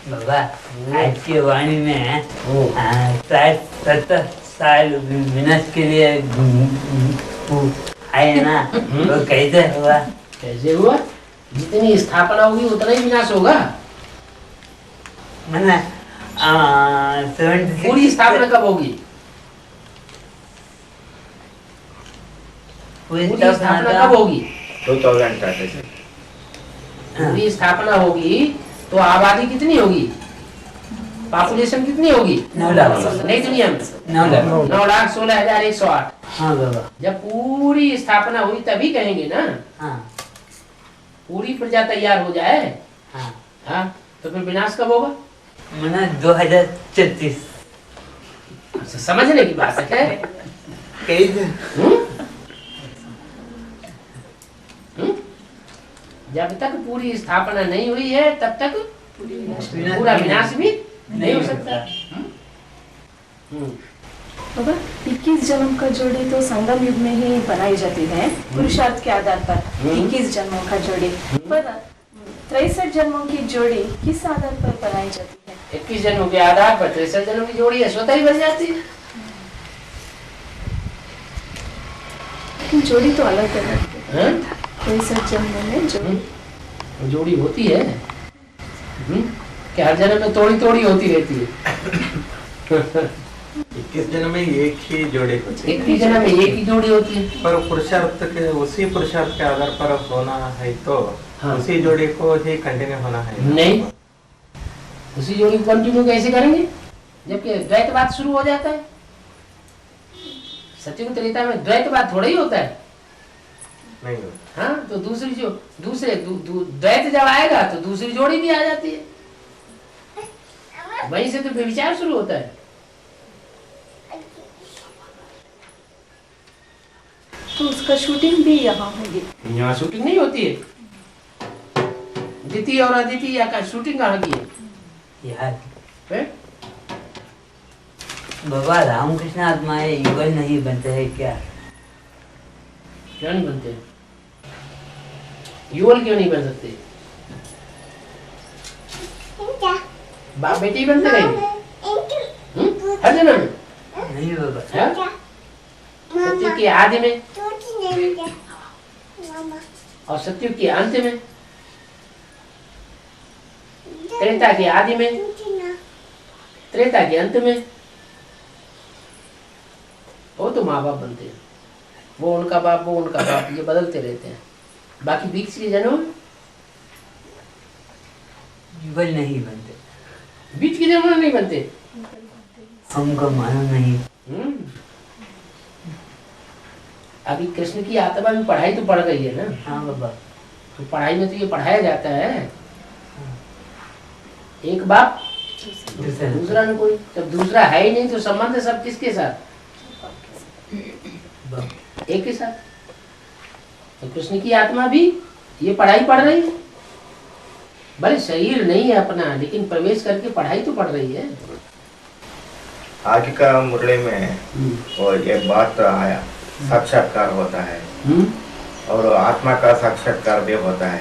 बाबा आज की वाणी में 70 साल विनाश के लिए आए ना। तो कैसे हुआ? कैसे हुआ? जितनी स्थापना होगी उतना ही विनाश होगा। मैंने 76 पूरी स्थापना कब होगी? पूरी स्थापना कब होगी? 2036। पूरी स्थापना होगी तो आबादी कितनी होगी? पॉपुलेशन कितनी होगी? 9 लाख नई दुनिया में 9,16,108। हाँ बाबा। जब पूरी स्थापना हुई तभी कहेंगे ना। हाँ पूरी प्रजा तैयार हो जाए। हाँ हाँ तो फिर विनाश कब होगा? मैंने 2036। समझने की बात है। कैसे? जब तक पूरी स्थापना नहीं हुई है तब तक पूरा विनाश भी नहीं हो सकता। बाबा 21 जन्म का जोड़ी तो संगम युग में ही बनाई जाती है पुरुषार्थ के आधार पर। 21 जन्मों का जोड़ी पर 63 जन्मों की जोड़ी किस आधार पर बनाई जाती है? 21 जन्मों के आधार पर 63 जन्मों की जोड़ी है स्वतः ही बन जाती है। लेकिन जोड़ी तो अलग अलग है। 63 जन्मों में जोड़ी होती है कि हर जन्म में थोड़ी थोड़ी होती रहती है। 21 जन्म में एक ही जोड़ी होती है। 21 जन्म में एक ही जोड़ी होती है। पर पुरुषार्थ के उसी पुरुषार्थ के आधार पर होना है तो हाँ। उसी जोड़ी को ही कंटिन्यू होना है। नहीं, उसी जोड़ी को कंटिन्यू कैसे करेंगे जबकि द्वैतवाद शुरू हो जाता है। सत्युग त्रेता में द्वैतवाद थोड़ा ही होता है। नहीं हाँ तो दूसरी जो दूसरे द्वैत जब आएगा तो दूसरी जोड़ी भी आ जाती है। वहीं से तो व्यभिचार शुरू होता है। तो उसका शूटिंग भी यहाँ होगी। यहाँ शूटिंग नहीं होती है। द्वितीय और अद्वितीय का शूटिंग कहाँ की है? यार बाबा रामकृष्ण आत्माएं युगल नहीं बनते हैं क्या? क्यों नहीं बनते? युगल क्यों नहीं बन सकते? बाप बेटी बनते रहेंगे हर जन्म में। नहीं बाबा। सत्युग के आदि में और सत्युग के अंत में, त्रेता के आदि में, त्रेता के अंत में वो तो माँ बाप बनते हैं। वो उनका बाप ये बदलते रहते हैं। बाकी बीच के जन्म युगल नहीं बनते। बीच के जन्म नहीं बनते। हमको मालूम नहीं। अभी कृष्ण की आत्मा में पढ़ाई तो पढ़ गई है ना। हाँ बाबा। तो पढ़ाई में तो ये पढ़ाया जाता है एक बाप दूसरा न कोई। जब दूसरा है ही नहीं तो संबंध सब किसके साथ? एक के साथ। तो कृष्ण की आत्मा भी ये पढ़ाई पढ़ रही है। भले शरीर नहीं है अपना लेकिन प्रवेश करके पढ़ाई तो पढ़ रही है। आगे का मुरली में वो एक बात आया, साक्षात्कार होता है और आत्मा का साक्षात्कार भी होता है।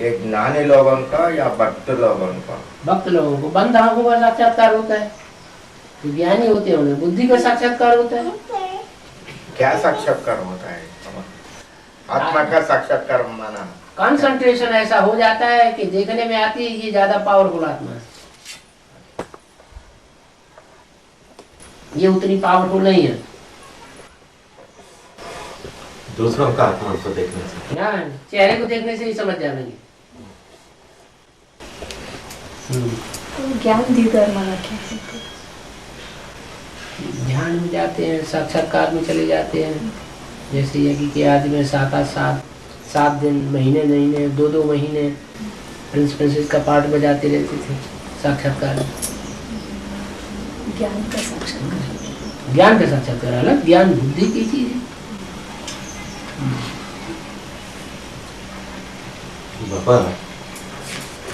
एक ज्ञानी लोगों का या भक्त लोगों का? भक्त लोगों को बंद आंखों का साक्षात्कार होता है। तो ज्ञानी होते हैं उन्हें बुद्धि का साक्षात्कार होता है। क्या साक्षात्कार होता है? आत्मा का साक्षात्कार माना कंसंट्रेशन ऐसा हो जाता है कि देखने में आती है ये ज्यादा पावरफुल आत्मा है, ये उतनी पावरफुल नहीं है। दूसरों का आत्मा को देखने से ना चेहरे को देखने से ही समझ जाएंगे। तो ज्ञान दीदार माना क्या है? ध्यान में जाते हैं, साक्षात्कार में चले जाते हैं। जैसे यज्ञ के आदि में 7 दिन, महीने 2 महीने प्रिंसिपल का पाठ बजाते रहते थे साक्षात्कार में। ज्ञान का साक्षात्कार। ज्ञान का साक्षात्कार अलग, ज्ञान बुद्धि की चीज है। बाबा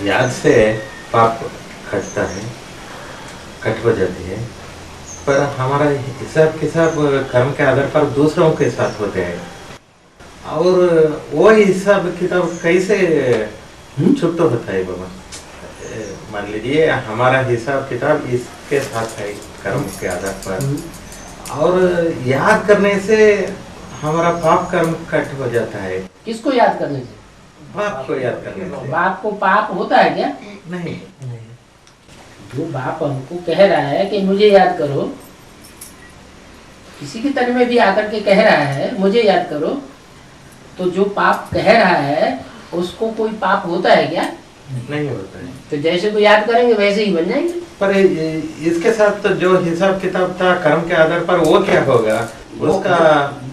याद से पाप कटता है, कट हो जाती है, पर हमारा हिसाब किताब कर्म के आधार पर दूसरों के साथ होते हैं और वो हिसाब किताब कैसे चुप तो होता है बाबा। मान लीजिए हमारा हिसाब किताब इसके साथ है कर्म के आधार पर, और याद करने से हमारा पाप कर्म कट हो जाता है। किसको याद करने से? बाप को याद करने से। बाप को पाप होता है क्या? नहीं। जो बाप हमको कह रहा है कि मुझे याद करो, किसी के तन में भी आकर के कह रहा है मुझे याद करो, तो जो पाप कह रहा है उसको कोई पाप होता है क्या? नहीं होता है। तो जैसे को याद करेंगे वैसे ही बन जाएंगे। पर इसके साथ तो जो हिसाब किताब था कर्म के आधार पर, वो क्या होगा उसका?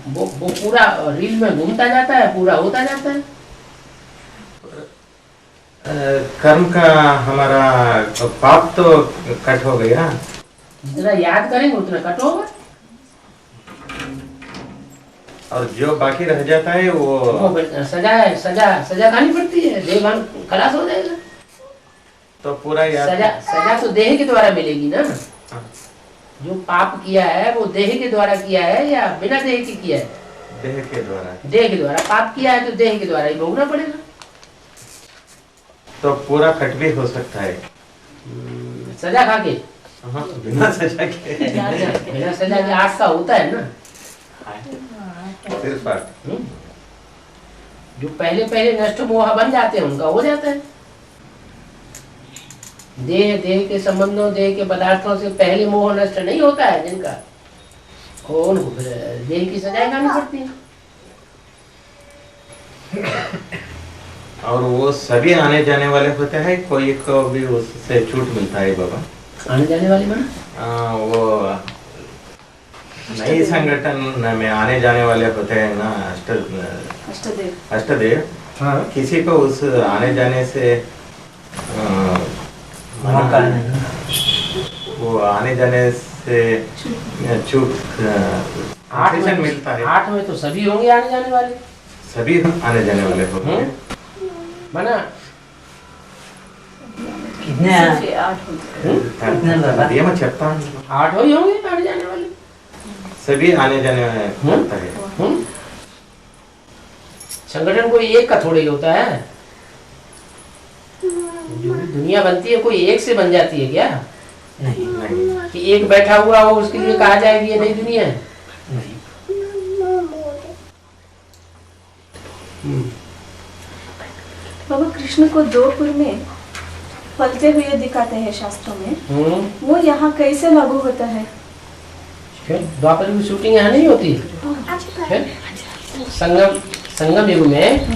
वो पूरा रील में घूमता जाता है, पूरा होता जाता है। कर्म का हमारा पाप तो कट हो गया। जितना याद करेंगे उतना कट होगा, और जो बाकी रह जाता है वो सजा खानी पड़ती है, देहभान खलास हो जाएगा। तो पूरा याद। सजा तो देह के द्वारा मिलेगी ना। जो पाप किया है वो देह के द्वारा किया है या बिना देह के किया है? देह के द्वारा। देह के द्वारा पाप किया है तो देह के द्वारा ही भोगना पड़ेगा। तो पूरा कट भी हो सकता है सजा खा के। बिना सजा के। बिना सजा के 8 का होता है ना। सिर्फ जो पहले नष्ट मोह बन जाते हैं उनका हो जाता है। देह के संबंधों, देह के पदार्थों से पहले मोह नष्ट नहीं होता है जिनका, उनको देह की सजाएं करनी पड़ती है। और वो सभी आने जाने वाले होते हैं, कोई को भी उससे छूट मिलता है बाबा? आने जाने वाले माना वो नई संगठन में आने जाने वाले होते हैं ना, अष्टदेव। हाँ, किसी को उस आने जाने से वो आने जाने से छूट मिलता है। 8 में तो सभी होंगे आने जाने वाले, सभी आने जाने वाले होते हैं माना। कितने 8 ही होंगे आने जाने वाले, सभी आने जाने होता है। संगठन कोई एक का थोड़ा ही होता है। जो भी दुनिया बनती है कोई एक से बन जाती है क्या? नहीं। कि एक बैठा हुआ हो उसके लिए कहा जाएगी ये नई दुनिया है? बाबा कृष्ण को द्वापर में पलते हुए दिखाते हैं शास्त्रों में, वो यहाँ कैसे लागू होता है? द्वापर की शूटिंग यहाँ नहीं होती है। संगम युग में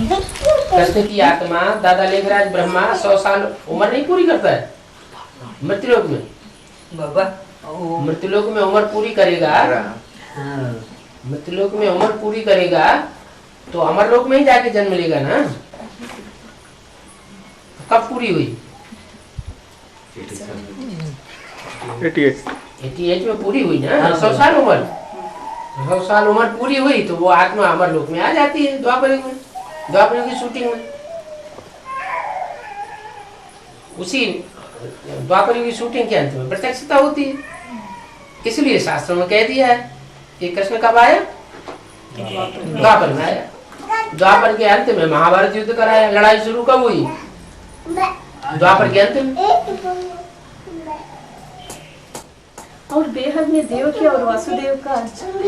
कृष्ण की आत्मा दादा लेखराज ब्रह्मा 100 साल उम्र नहीं पूरी करता है मृत्युलोक में। बाबा मृत्युलोक में उम्र पूरी करेगा, मृत्युलोक में उम्र पूरी करेगा तो अमरलोक में ही जाके जन्म लेगा ना। कब पूरी हुई? 88 में पूरी हुई ना। 100 साल उम्र, 100 साल उम्र पूरी हुई तो वो आत्मा अमरलोक में आ जाती है द्वापर युग में, द्वापर युग की शूटिंग में। उसी द्वापर युग की शूटिंग के अंत में प्रत्यक्षता होती है। इसलिए शास्त्रों में कह दिया है कि कृष्ण कब आया? द्वापर में आया। द्वापर के अंत में महाभारत युद्ध कराया। लड़ाई शुरू कब हुई? द्वापर के अंत में। और बेहद में देवकी और वासुदेव का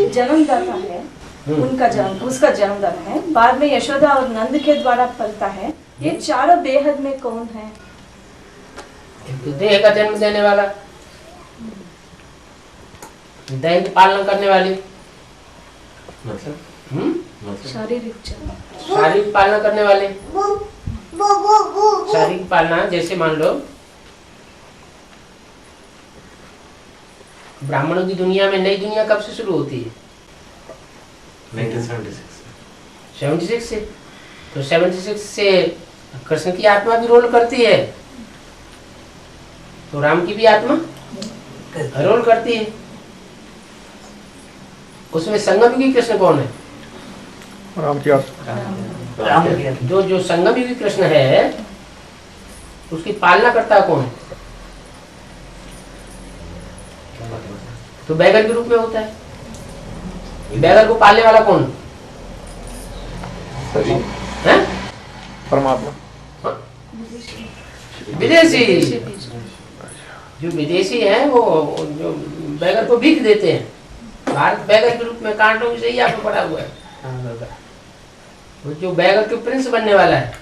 जन्मदाता है, उनका जन्म, उसका जन्मदाता है। बाद में यशोदा और नंद के द्वारा पलता है। ये चारों बेहद में कौन है? देह का जन्म देने वाला, देह की पालना करने वाली, मतलब शारीरिक पालना करने वाले। शारीरिक पालना जैसे मान लो ब्राह्मणों की दुनिया में नई दुनिया कब से शुरू होती है? 76 से। तो 76 से कृष्ण की आत्मा भी रोल करती है, तो राम की भी आत्मा रोल करती है। उसमें संगम युगी कृष्ण कौन है? राम की आत्मा। जो संगम युगी कृष्ण है उसकी पालना करता कौन है? तो बैगर के रूप में होता है। बैगर को पालने वाला कौन है? परमात्मा। विदेशी। बीज। जो विदेशी हैं वो जो बैगन को भीख देते हैं, भारत बैगन के रूप में कांटों से ही आपको पड़ा हुआ है। वो जो बैगन के प्रिंस बनने वाला है,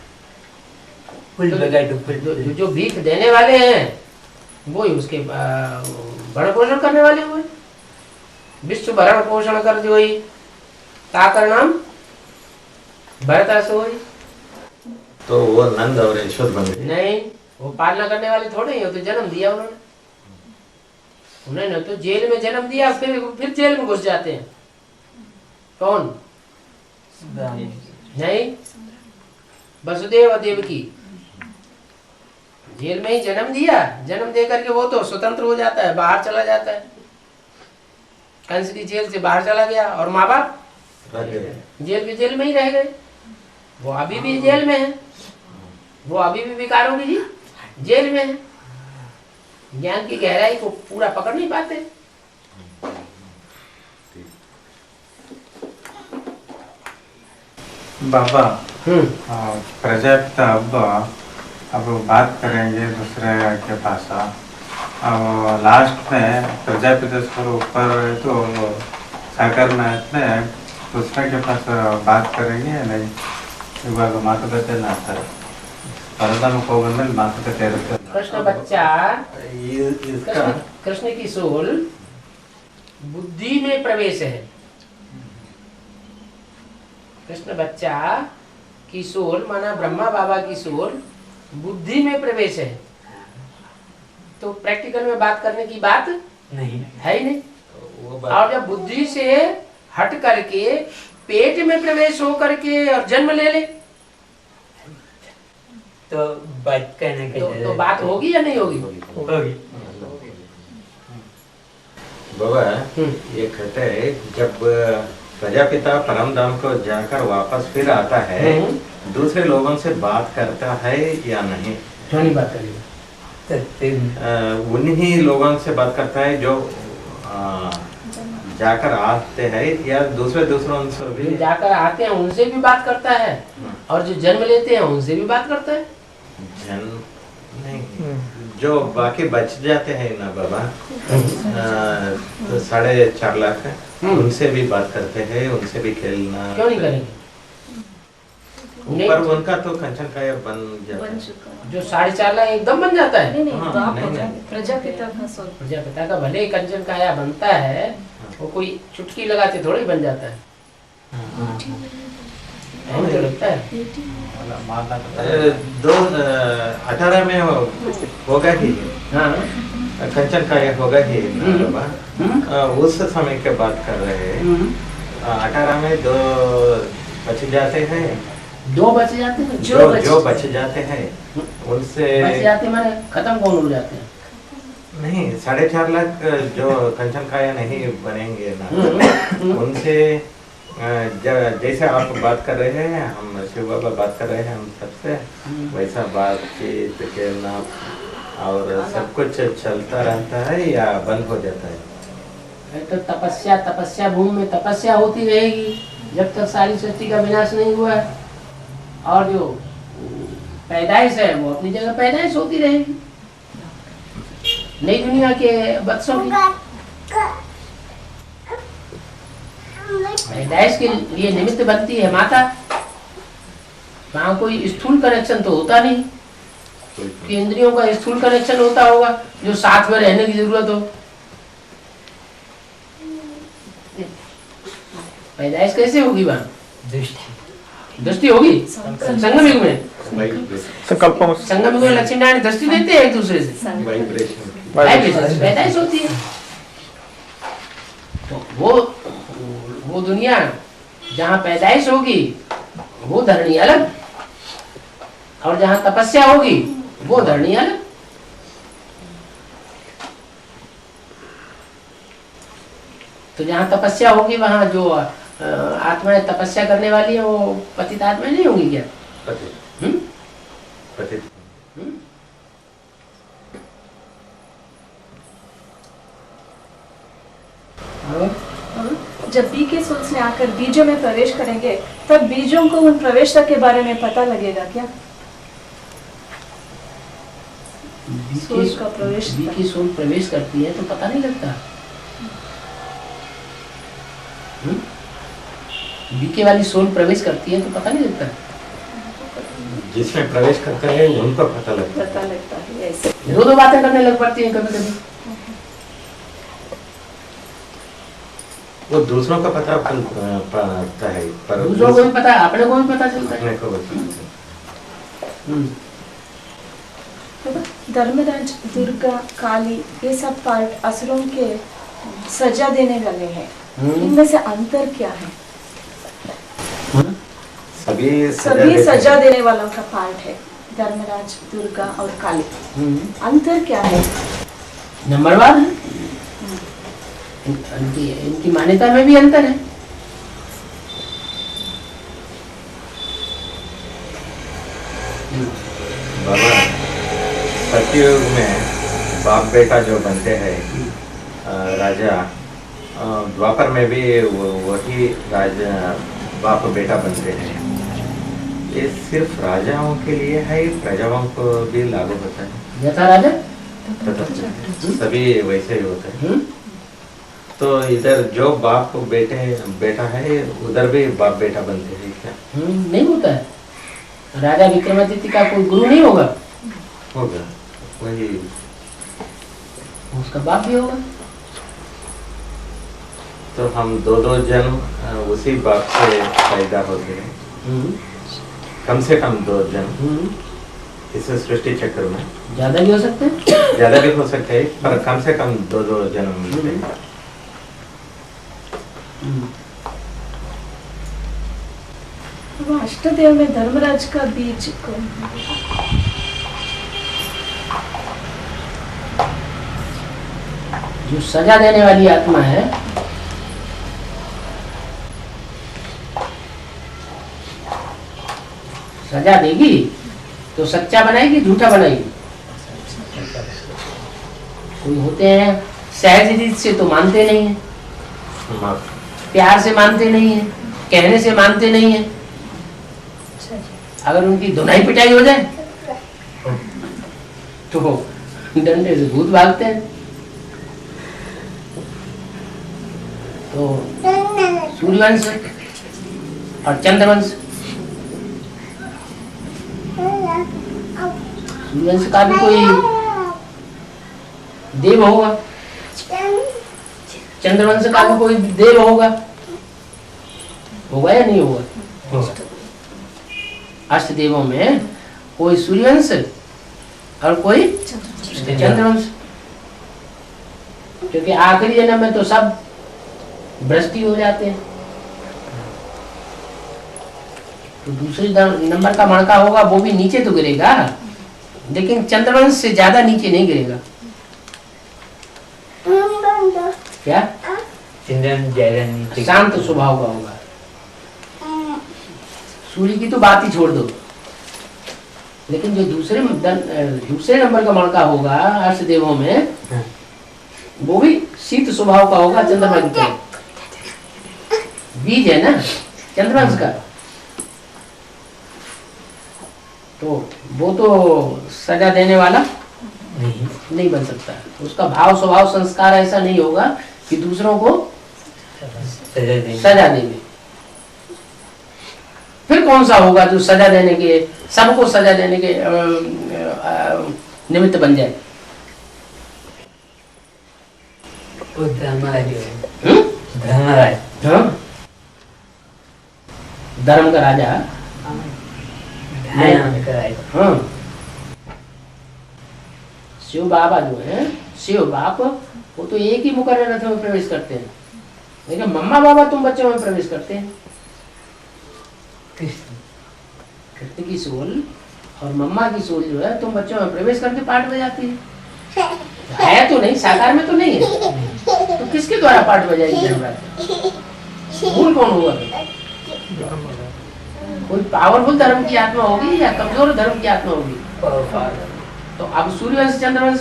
जो भीख देने वाले हैं वो ही उसके भरण पोषण करने वाले हुए। विश्व भरण पोषण कर जो ही ताकर नाम भरता सोई। तो वो नंद और यशोद बन गए? नहीं, वो पालना करने वाले थोड़े ही, वो तो जन्म दिया उन्होंने तो जेल में जन्म दिया, फिर जेल में घुस जाते हैं। कौन? नहीं, वसुदेव देवकी जेल में ही जन्म दिया, जन्म दे करके वो तो स्वतंत्र हो जाता है, बाहर चला जाता है। कंस की जेल से बाहर चला गया और माँ बाप जेल में ही रह गए। वो अभी भी जेल में है, वो अभी भी विकारों की जेल में है, ज्ञान की गहराई को पूरा पकड़ नहीं पाते। बाबा प्रजापिता अब बात करेंगे दूसरे के पास। अब लास्ट में प्रजापिता स्वर ऊपर तो सागर में इतने दूसरे के पास बात करेंगे नहीं, इवाग मातुकते नाता परदाम को बंदल मातुकते इरुत्ते। कृष्ण बच्चा, कृष्ण की सोल बुद्धि में प्रवेश है। कृष्ण बच्चा की सोल माना ब्रह्मा बाबा की सोल बुद्धि में प्रवेश है। तो प्रैक्टिकल में बात करने की बात नहीं है ही नहीं। और जब बुद्धि से हट करके पेट में प्रवेश हो करके और जन्म ले ले तो बात कहने के तो बात होगी या नहीं होगी? होगी। बाबा ये कहते हैं जब प्रजापिता परम धाम को जाकर वापस फिर आता है, दूसरे लोगों से बात करता है या नहीं? क्यों नहीं बात करेगा? उन्हीं लोगों से बात करता है जो जाकर आते हैं, या दूसरों से भी? जाकर आते हैं उनसे भी बात करता है, और जो जन्म लेते हैं उनसे भी बात करता है। जन्म नहीं, जो बाकी बच जाते हैं ना बाबा, तो 4.5 लाख उनसे भी बात करते हैं, उनसे भी खेलना। क्यों नहीं करेंगे? पर उनका तो कंचन काया बन जाता है। जो 4.5 लाख एकदम बन जाता है। प्रजापिता का सोल, प्रजापिता का भले ही कंचन काया बनता है, वो कोई चुटकी लगाते थोड़ा ही बन जाता है। तो लगता है 18 में होगा ही, हाँ कंचन काया होगा ही बाबा। उस समय की बात कर रहे हैं। 18 में 2 बच जाते हैं, 2 बच जाते हैं, जो बच जाते हैं उनसे बच जाते माने खत्म कौन हो जाते हैं? नहीं, 4.5 लाख जो कंचन काया नहीं बनेंगे ना, उनसे जैसे आप बात कर रहे हैं, हम शिव बाबा बात कर रहे हैं हम सबसे, वैसा बातचीत खेलना और सब कुछ चलता रहता है या बंद हो जाता है? तो तपस्या भूमि में तपस्या होती रहेगी जब तक सारी सृष्टि का विनाश नहीं हुआ है। और जो पैदाइश है वो अपनी जगह पैदाइश होती रहेगी। नई दुनिया के बच्चों की पैदाइश के लिए निमित्त बनती है माता। वहाँ कोई स्थूल कनेक्शन तो होता नहीं, इंद्रियों का स्थूल कनेक्शन होता होगा जो साथ में रहने की जरूरत हो। पैदाइश कैसे होगी वहाँ? दृष्टि होगी संगम युग में। संगम युग में लक्ष्मी नारायण दृष्टि देते हैं एक दूसरे से, वाइब्रेशन पैदाइश होती है। तो वो दुनिया जहाँ पैदाइश होगी वो धरणी अलग, और जहाँ तपस्या होगी वो धरणी अलग। तो जहाँ तपस्या होगी वहाँ जो आत्माएं तपस्या करने वाली है वो पतित आत्माएं नहीं होंगी क्या? पतित। जब बी के सोल्स में आकर बीजों में प्रवेश करेंगे तब बीजों को उन प्रवेशता के बारे में पता लगेगा क्या? सोल का प्रवेश बी की सोल प्रवेश करती है तो पता नहीं लगता। बी के वाली सोल प्रवेश करती है तो पता नहीं लगता। जिसमें प्रवेश करते हैं उनको पता लगता है ऐसे। दो बातें करने लग पड़ती हैं कभी कभी। वो दूसरों का पता पड़ता है, पर दूसरों को भी पता है, अपने को भी पता चलता है। अपने को पता चलता है। धर्मराज, दुर्गा, काली ये सब पार्ट असुरों के सजा देने वाले हैं। इनमें से अंतर क्या है? सभी सजा देने वालों का पार्ट है, धर्मराज, दुर्गा और काली। अंतर क्या है? नंबरवार है। इनकी मान्यता में भी अंतर है। बाबा, सतयुग में बाप बेटा जो बनते हैं राजा, द्वापर में भी वही राजा बाप बेटा बनते हैं। ये सिर्फ राजाओं के लिए है, प्रजाओं को भी लागू होता है। जैसा राजा सभी वैसे ही होते हैं। तो इधर जो बाप बेटा है, उधर भी बाप बेटा बनते हैं क्या? नहीं होता है। राजा विक्रमादित्य का कोई गुरु नहीं होगा? होगा, वही उसका बाप भी होगा। तो हम दो जन्म उसी बाप से पैदा होते हैं। कम से कम 2 जन्म इस सृष्टि चक्र में। ज्यादा भी हो सकते हैं, ज्यादा भी हो सकते हैं, पर कम से कम 2 जन्म मिलते हैं। वो अष्टदेव में धर्मराज का बीज कौन है? जो सजा देने वाली आत्मा है, सजा देगी तो सच्चा बनाएगी, झूठा बनाएगी। कोई होते हैं सहज रीत से तो मानते नहीं है, प्यार से मानते नहीं है, कहने से मानते नहीं है। अगर उनकी धुनाई पिटाई हो जाए तो डंडे से भूत भागते हैं। तो सूर्यवंश और चंद्रवंश, सूर्यवंश का भी कोई देव होगा, चंद्रवंश का भी कोई देव होगा या नहीं होगा? अष्ट देवों में कोई सूर्यवंश और कोई चंद्रवंश। क्योंकि आखिरी जन्म में तो सब भ्रष्टी हो जाते हैं। तो दूसरे नंबर का मणका होगा वो भी नीचे तो गिरेगा, लेकिन चंद्रवंश से ज्यादा नीचे नहीं गिरेगा। क्या? शांत स्वभाव का होगा। सूर्य की तो बात ही छोड़ दो, लेकिन जो दूसरे नंबर का मणका होगा अष्ट देवों में, वो भी शीत स्वभाव का होगा, चंद्रमा की तरह। बीज है ना चंद्रवंश का, तो वो तो सजा देने वाला नहीं बन सकता। उसका भाव स्वभाव संस्कार ऐसा नहीं होगा कि दूसरों को सजा देंगे। फिर कौन सा होगा जो सजा देने के, सबको सजा देने के निमित्त बन जाए? धर्मराज धर्म का राजा। हाँ, शिव बाबा जो है, शिव बाप, वो तो एक ही मुकर्रर रथ में प्रवेश करते हैं, लेकिन मम्मा बाबा तुम बच्चों में प्रवेश करते हैं। कृष्ण की सोल और मम्मा की सोल जो है तुम बच्चों में प्रवेश करके पाठ बजाती है तो नहीं, साकार में तो नहीं है, तो किसके द्वारा पाठ बजाएगी धर्मराज? मूल कौन होगा? कोई पावरफुल धर्म की आत्मा होगी या कमजोर धर्म की आत्मा होगी? तो अब सूर्यवंश चंद्रवंश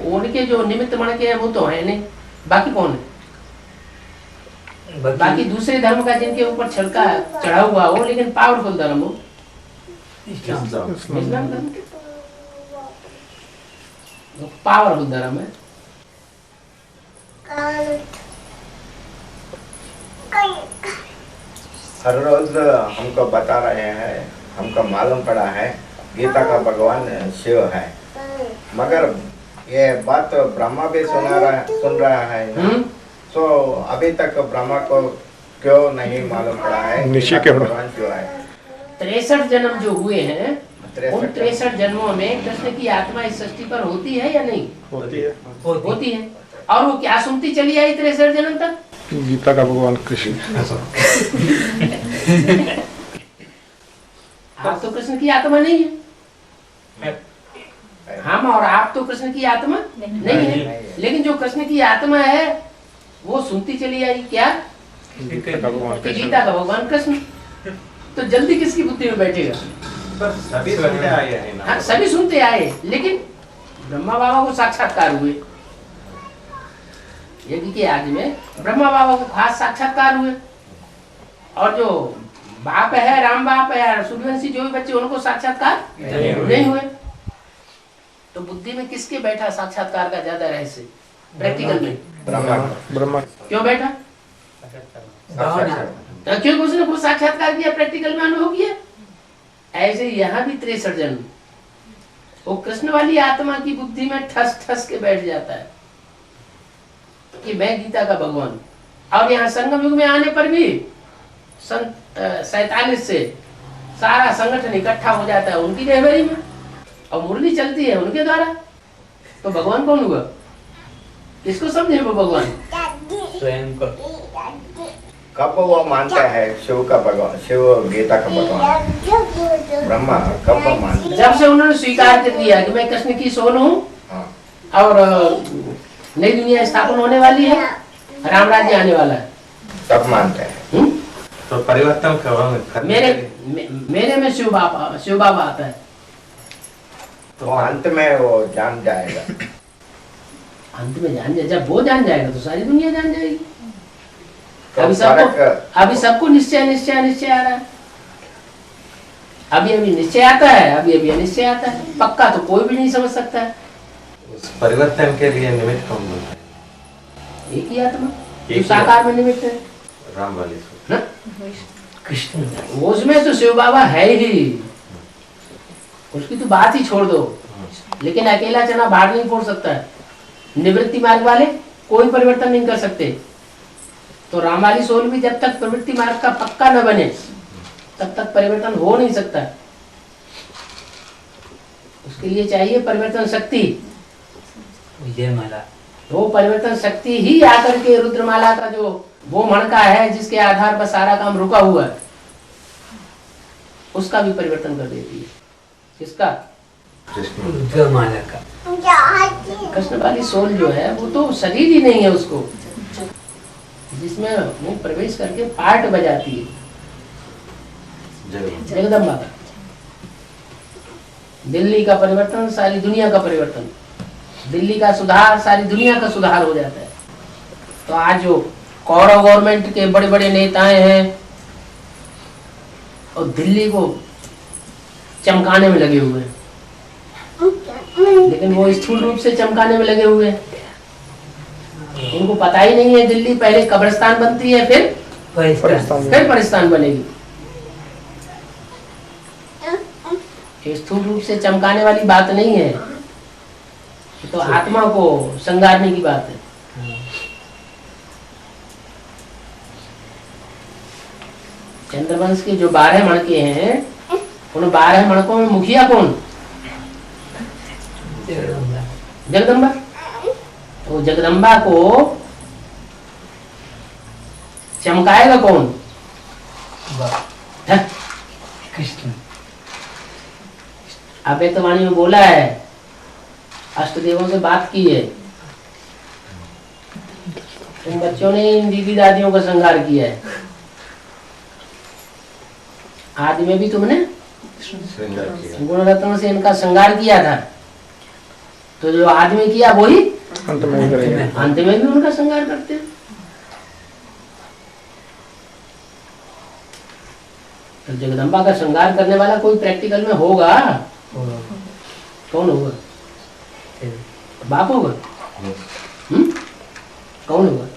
उनके जो निमित्त मणके हैं वो तो है नहीं, बाकी कौन है? बाकी दूसरे धर्म का जिनके ऊपर छिड़का चढ़ा हुआ हो, लेकिन पावरफुल धर्म हो, इस्लाम धर्म। पावरफुल धर्म है। हर रोज हमको बता रहे हैं, हमको मालूम पड़ा है गीता का भगवान शिव है, मगर ये बात तो ब्रह्मा भी सुन रहा है ना? तो अभी तक ब्रह्मा को क्यों नहीं मालूम पड़ा है निश्चय गीता का भगवान क्यों है? 63 जन्म जो हुए हैं, उन 63 63 जन्मों में कृष्ण की आत्मा इस सृष्टि पर होती है या नहीं? होती है। होती है। और वो क्या सुनती चली आई 63 जन्म तक? गीता का भगवान कृष्ण। आप तो कृष्ण की आत्मा नहीं है, हम और आप तो कृष्ण की आत्मा नहीं है, लेकिन जो कृष्ण की आत्मा है वो सुनती चली आई क्या? गीता का भगवान कि कृष्ण। गीता का भगवान कृष्ण। तो जल्दी किसकी बुद्धि में बैठेगा? सभी सुनते आए हैं ना। हाँ, सभी सुनते आए, लेकिन ब्रह्मा बाबा को साक्षात्कार हुए। यज्ञ के आदि में ब्रह्मा बाबा को खास साक्षात्कार हुए, और जो बाप है, राम बाप है, सूर्यवंशी जो भी बच्चे, उनको साक्षात्कार नहीं हुए। तो बुद्धि में किसके बैठा साक्षात्कार का ज्यादा रहस्य? प्रैक्टिकल में ब्रह्मा। क्यों बैठा? क्योंकि उसने खुद साक्षात्कार किया, प्रैक्टिकल में अनुभव किया। ऐसे यहाँ भी 63 जन्म वो कृष्ण वाली आत्मा की बुद्धि में ठस ठस के बैठ जाता है कि मैं गीता का भगवान। और यहाँ संगम युग में आने पर भी 47 से सारा संगठन इकट्ठा हो जाता है उनकी रहबरी में, और मुरली चलती है उनके द्वारा। तो भगवान कौन हुआ? किसको समझे वो भगवान? स्वयं को। कब वो मानता है शिव का भगवान, शिव गीता का भगवान? ब्रह्मा कब वो मानता है? जब से उन्होंने स्वीकार कर लिया कि मैं कृष्ण की सोल हूँ, हाँ। और नई दुनिया स्थापन होने वाली है, राम राज्य आने वाला है, सब मानते हैं। तो परिवर्तन कब मेरे में शिव बाबा आता है। तो अंत में वो जान जाएगा। अंत में जान जाए, जब वो जान जाएगा तो सारी दुनिया जान जाएगी। तो अभी सबको निश्चय निश्चय निश्चय आ रहा है। अभी निश्चय आता है, अभी अनिश्चय आता है। पक्का तो कोई भी नहीं समझ सकता है। उस परिवर्तन के लिए निमित्त कौन बोलता है? एक ही आत्मा एक जो ही साकार में निमित्त है राम वाली ना? कृष्ण। उसमें तो शिव बाबा है ही, उसकी तो बात ही छोड़ दो। लेकिन अकेला चना बाहर नहीं फोड़ सकता है। निवृत्ति मार्ग वाले कोई परिवर्तन नहीं कर सकते। तो राम वाली सोल भी जब तक प्रवृत्ति मार्ग का पक्का न बने तब तक परिवर्तन हो नहीं सकता। उसके लिए चाहिए परिवर्तन शक्ति। विजयमाला। वो परिवर्तन शक्ति ही आकर के रुद्रमाला का जो वो मणका है जिसके आधार पर सारा काम रुका हुआ है, उसका भी परिवर्तन कर देती है। किसका? विजयमाला का। कृष्ण वाली सोल जो है वो तो शरीर ही नहीं है उसको, जिसमें वो प्रवेश करके पार्ट बजाती है जगदम्बा का। दिल्ली का परिवर्तन सारी दुनिया का परिवर्तन, दिल्ली का सुधार सारी दुनिया का सुधार हो जाता है। तो आज जो कौरव गवर्नमेंट के बड़े बड़े नेताएं हैं और दिल्ली को चमकाने में लगे हुए हैं, लेकिन वो स्थूल रूप से चमकाने में लगे हुए हैं। उनको पता ही नहीं है दिल्ली पहले कब्रिस्तान बनती है, फिर परिस्तान बनेगी। स्थूल रूप से चमकाने वाली बात नहीं है, तो आत्मा को संगारने की बात है। चंद्रवंश के जो 12 मणके हैं, उन 12 मणकों में मुखिया कौन? जगदम्बा। तो जगदम्बा को चमकाएगा कौन? कृष्ण। अद्वैतवाणी में बोला है, अष्टदेवों से बात की है, तुम बच्चों ने इन दीदी दादियों का श्रृंगार किया है, आदि में भी तुमने गुण रत्न से इनका श्रृंगार किया था। तो जो आदमी किया वही अंत में करेंगे। अंत में भी उनका श्रृंगार करते हैं। तो जगदम्बा का श्रृंगार करने वाला कोई प्रैक्टिकल में होगा? कौन होगा? बाप होगा? कौन होगा?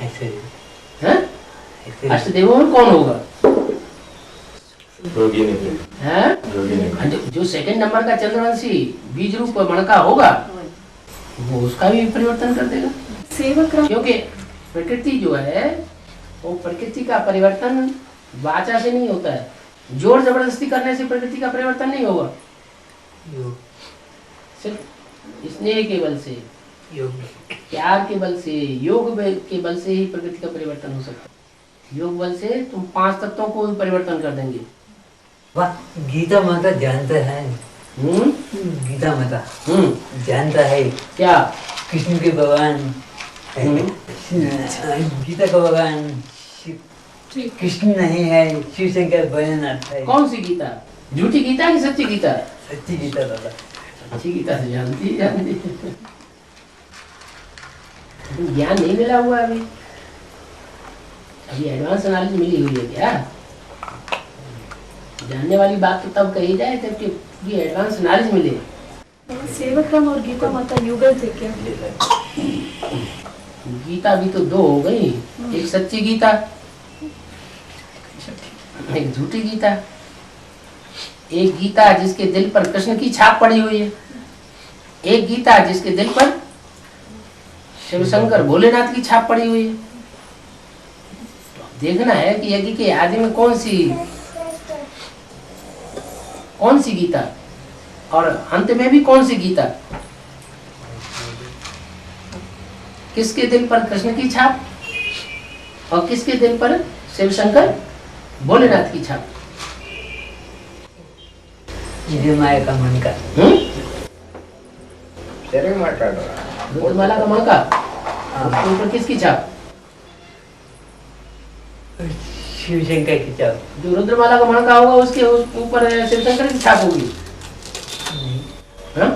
ऐसे हैं? ऐसे अष्टदेवों में कौन होगा? योगिनी हैं? जो सेकंड नंबर का चंद्रवंशी बीज रूप मणका होगा, वो उसका भी परिवर्तन कर देगा। सेवक राम क्योंकि प्रकृति जो है वो प्रकृति का परिवर्तन वाचा से नहीं होता है, जोर जबरदस्ती करने से प्रकृति का परिवर्तन नहीं होगा। योग सिर्फ स्नेह के बल से, योग प्यार के बल से, योग के बल से ही प्रकृति का परिवर्तन हो सकता है। योग बल से तुम 5 तत्वों को भी परिवर्तन कर देंगे। वाह, गीता माता जानता है। गीता माता जानता है क्या? कृष्ण के भगवान है। गीता का भगवान कृष्ण नहीं है, शिव शंकर भोलेनाथ है। कौन सी गीता? झूठी गीता कि सच्ची गीता? सच्ची गीता दादा। अच्छी गीता से जानती ज्ञान नहीं मिला हुआ अभी एडवांस नॉलेज मिली हुई है क्या? जानने वाली बात तो तब कही जाए जबकि पूरी एडवांस नॉलेज मिले। सेवक राम और गीता माता युगल थे क्या? गीता भी तो 2 हो गई, एक सच्ची गीता, एक झूठी गीता। एक गीता जिसके दिल पर कृष्ण की छाप पड़ी हुई है, एक गीता जिसके दिल पर शिव शंकर भोलेनाथ की छाप पड़ी हुई है। देखना है कि यज्ञ के आदि में कौन सी गीता और अंत में भी कौन सी गीता, किसके दिल पर कृष्ण की छाप और किसके दिल पर शिव शंकर भोलेनाथ की छाप। माया का मन का रुद्रमाला का मन का उसके ऊपर किसकी छाप? शिव शंकर की छाप। जो रुद्रमाला का मन का होगा उसके ऊपर शिव शंकर की छाप होगी। हाँ?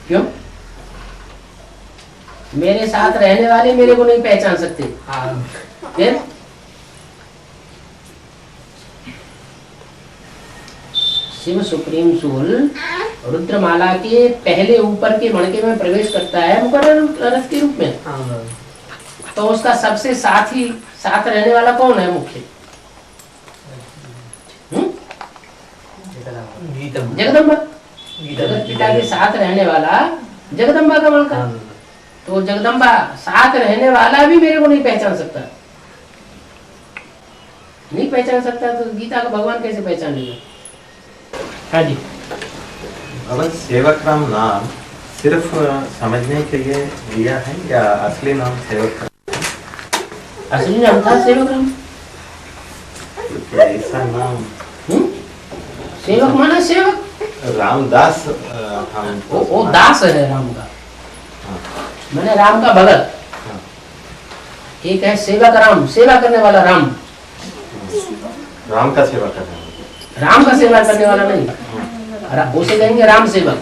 क्यों? मेरे साथ रहने वाले मेरे को नहीं पहचान सकते। फिर शिव सुप्रीम सोल रुद्रमाला के पहले ऊपर के मणके में प्रवेश करता है मुकर्रर रथ के रूप में, तो उसका सबसे साथ रहने वाला कौन है मुख्य? जगदम्बा। जगत पिता के साथ रहने वाला जगदम्बा का मणका। तो जगदम्बा साथ रहने वाला भी मेरे को नहीं पहचान सकता, तो गीता का भगवान कैसे पहचान लेगा? हाँ जी। अब सेवक राम नाम सिर्फ समझने के लिए लिया है या असली नाम सेवक राम? असली नाम था सेवक राम। ऐसा नाम सेवक माना सेवक, रामदास हम वो दास है राम का। मैंने राम का भगत। एक है सेवक राम, सेवा करने वाला राम। राम का सेवा करने वाला, राम का सेवा करने वाला नहीं, उसे कहेंगे राम सेवक।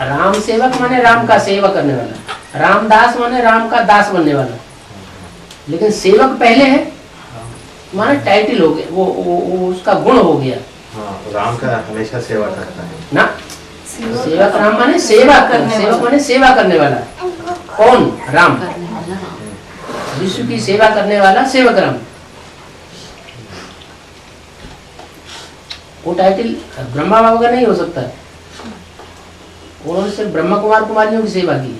राम सेवक माने राम का सेवा करने वाला, रामदास माने राम का दास बनने वाला। लेकिन सेवक पहले है माने टाइटल हो गया, वो उसका गुण हो गया। हाँ, राम का हमेशा सेवा करता है ना। सेवक राम माने सेवा करने, सेवक माने सेवा करने वाला। कौन? राम। विश्व की सेवा करने वाला सेवक राम। वो टाइटल ब्रह्मा बाबा का नहीं हो सकता। उन्होंने सिर्फ ब्रह्मा कुमार कुमारियों की सेवा की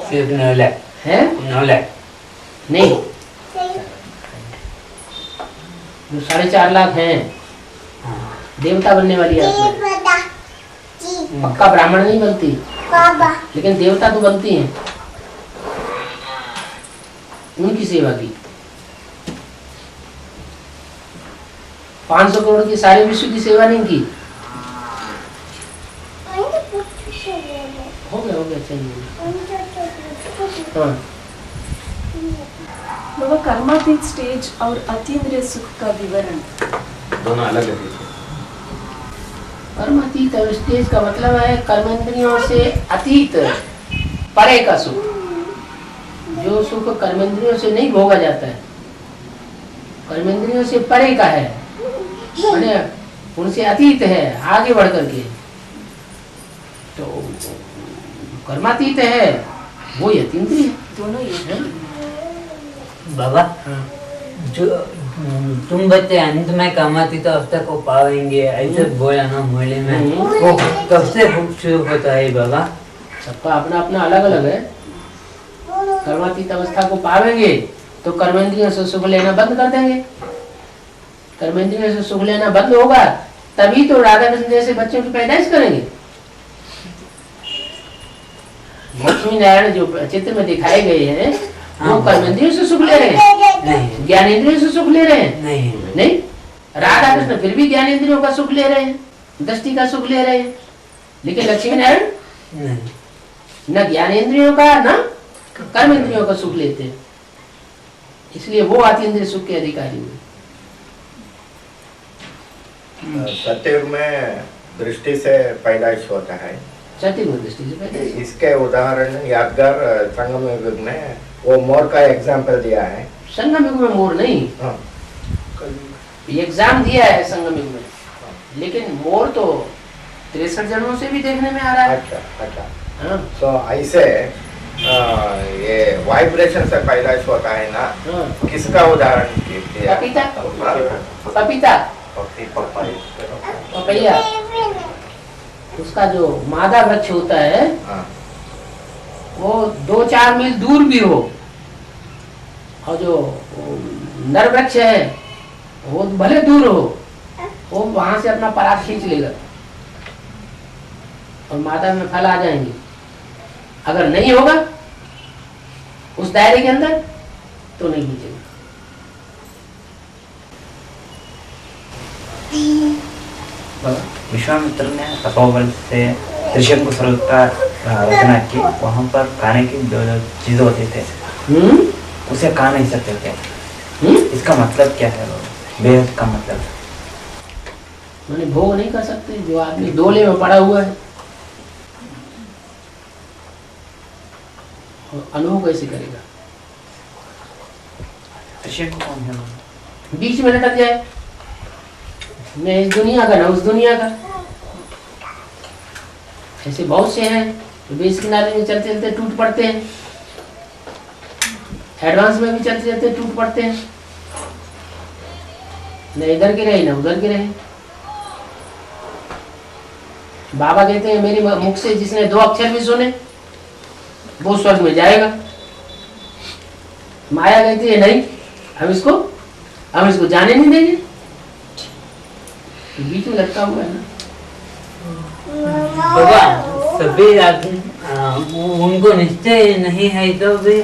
सिर्फ 9 लाख है। 9 लाख नहीं, जो 4.5 लाख हैं देवता बनने वाली है। पक्का ब्राह्मण नहीं बनती, लेकिन देवता तो बनती हैं। उनकी सेवा की। 500 करोड़ की सारे विश्व की सेवा नहीं की। हो गया चाहिए। हाँ। बाबा, कर्मातीत स्टेज और अतीन्द्रिय सुख का विवरण। दोनों अलग है। कर्मातीत स्टेज का मतलब है कर्मेंद्रियों से अतीत, परे का सुख। जो सुख कर्मेंद्रियों से नहीं भोगा जाता है, कर्मेंद्रियों से परे का है, माने उनसे अतीत है, आगे बढ़ करके। कर्मातीत है वो यतीन्द्रिय है। दोनों ये हैं? बाबा हाँ। जो तुम बच्चे अंत में कामाती तो अवस्था को पाएंगे ऐसे बोला ना मोहल्ले में, वो कब से शुरू होता है बाबा? सबका अपना अपना अलग अलग है। कर्मातीत अवस्था को पावेंगे तो कर्मेंद्रियों से सुख लेना बंद कर देंगे। कर्मेंद्रियों से सुख लेना बंद होगा तभी तो राधा कृष्ण जैसे बच्चों की पैदाइश करेंगे। लक्ष्मी नारायण जो चित्र में दिखाए गए हैं वो कर्मेंद्रियों से सुख ले रहे हैं, नहीं ज्ञानेंद्रियों से सुख ले रहे हैं। नहीं नहीं, राधा कृष्ण फिर भी ज्ञानेंद्रियों का सुख ले रहे हैं, दृष्टि का सुख ले रहे हैं, लेकिन लक्ष्मी नारायण नहीं। न ज्ञानेंद्रियों का न कर्मेंद्रियों का सुख लेते हैं, इसलिए वो अतीन्द्रिय सुख के अधिकारी हुए। सत्ययुग में दृष्टि से पैदाइश होता है। सत्ययुग दृष्टि से पैदा। इसके उदाहरण यादगार संगम युग में वो मोर का एग्जाम्पल दिया है। संगम युग में मोर नहीं, हाँ। एग्जाम दिया है संगम युग में, लेकिन मोर तो 63 जन्मों से भी देखने में आ रहा है। अच्छा। हाँ, तो ऐसे ये वाइब्रेशन से पैदाइश होता है ना, हाँ। किसका उदाहरण दिया? पपीता, हाँ। पपीता, पपाई। पपैया, उसका जो मादा वृक्ष होता है हाँ। वो 2-4 मील दूर भी हो, और जो नर वृक्ष है वो भले दूर हो, वो वहां से अपना पराग खींच लेगा और मादा में फल आ जाएंगे। अगर नहीं होगा उस दायरे के अंदर तो नहीं खींचेगा। विश्वामित्र ने तपोबल से त्रिशंकु को सर्वता रचना की, वहाँ पर खाने की जो चीजें होते थे उसे खा नहीं सकते थे। इसका मतलब क्या है? बेहद का मतलब मैंने भोग नहीं कर सकते। जो आदमी डोले में पड़ा हुआ है अनुभव कैसे करेगा? त्रिशंकु कौन है? बीच में लटक जाए, न इस दुनिया का न उस दुनिया का। ऐसे बहुत से हैं तो बीच किनारे में चलते चलते टूट पड़ते हैं, एडवांस में भी चलते चलते टूट पड़ते हैं, न इधर के रहे न उधर के रहे। बाबा कहते हैं मेरे मुख से जिसने 2 अक्षर भी सुने वो स्वर्ग में जाएगा। माया कहती है नहीं, हम इसको जाने नहीं देंगे। तो बीच में लटका हुआ है ना। बाबा सभी उनको निश्चय नहीं है तो भी